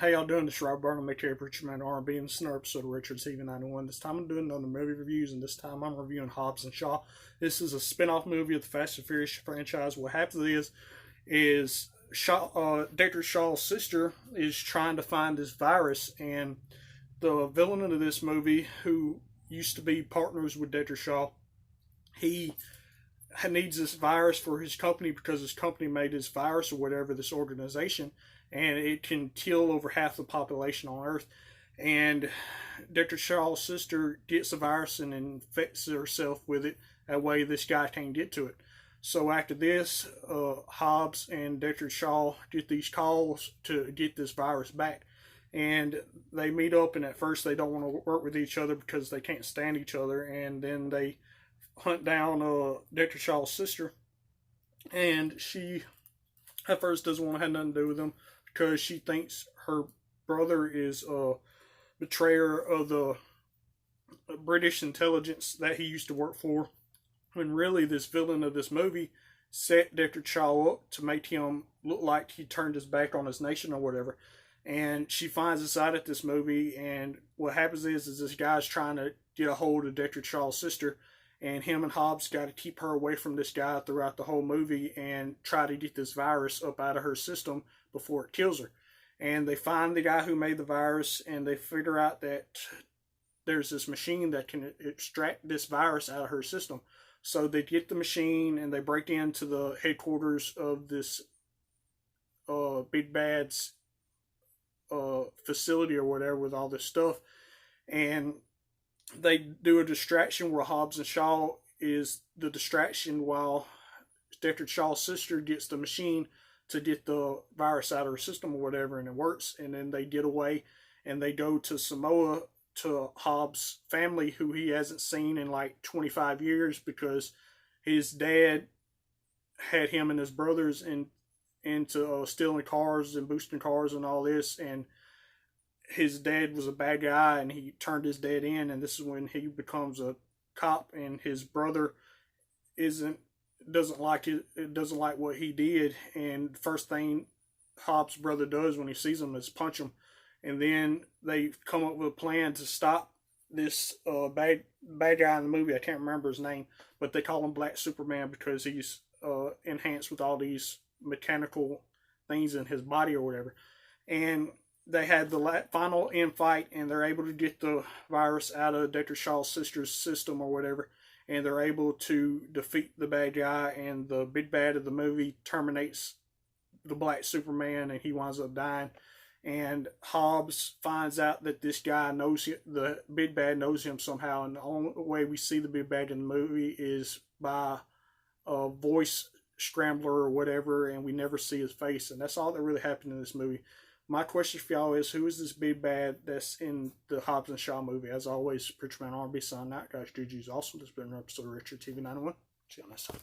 How y'all doing? This is Rob Burnham, aka Preacher Man R&B, and this is another episode of Richard TV 91. This time I'm doing another movie reviews, and this time I'm reviewing Hobbs and Shaw. This is a spin-off movie of the Fast and Furious franchise. What happens is Dr. Shaw's sister is trying to find this virus, and the villain of this movie, who used to be partners with Dr. Shaw, he needs this virus for his company because his company made this virus or whatever, this organization, and it can kill over half the population on Earth. And Dr. Shaw's sister gets the virus and infects herself with it. That way this guy can't get to it. So after this, Hobbs and Dr. Shaw get these calls to get this virus back. And they meet up, and at first they don't want to work with each other because they can't stand each other. And then they hunt down Dr. Shaw's sister, and she at first doesn't want to have nothing to do with him because she thinks her brother is a betrayer of the British intelligence that he used to work for, when really this villain of this movie set Dr. Shaw up to make him look like he turned his back on his nation or whatever. And she finds this out at this movie, and what happens is this guy's trying to get a hold of Dr. Shaw's sister, and him and Hobbs got to keep her away from this guy throughout the whole movie and try to get this virus up out of her system before it kills her. And they find the guy who made the virus, and they figure out that there's this machine that can extract this virus out of her system. So they get the machine, and they break into the headquarters of this Big Bad's facility or whatever with all this stuff. And they do a distraction where Hobbs and Shaw is the distraction while Dr. Shaw's sister gets the machine to get the virus out of her system or whatever, and it works. And then they get away, and they go to Samoa to Hobbs' family, who he hasn't seen in like 25 years because his dad had him and his brothers into stealing cars and boosting cars and all this, and his dad was a bad guy, and he turned his dad in, and this is when he becomes a cop, and his brother doesn't like what he did, and first thing Hobbs' brother does when he sees him is punch him. And then they come up with a plan to stop this bad guy in the movie. I can't remember his name, but they call him Black Superman because he's enhanced with all these mechanical things in his body or whatever. And they had the final end fight, and they're able to get the virus out of Dr. Shaw's sister's system or whatever, and they're able to defeat the bad guy, and the big bad of the movie terminates the Black Superman, and he winds up dying. And Hobbs finds out that this guy knows him, the big bad knows him somehow, and the only way we see the big bad in the movie is by a voice scrambler or whatever, and we never see his face, and that's all that really happened in this movie. My question for y'all is, who is this big bad that's in the Hobbs and Shaw movie? As always, Preacher Man R&B signing out. Guys, GG's awesome. This has been an episode of Richard TV 91. See you next time.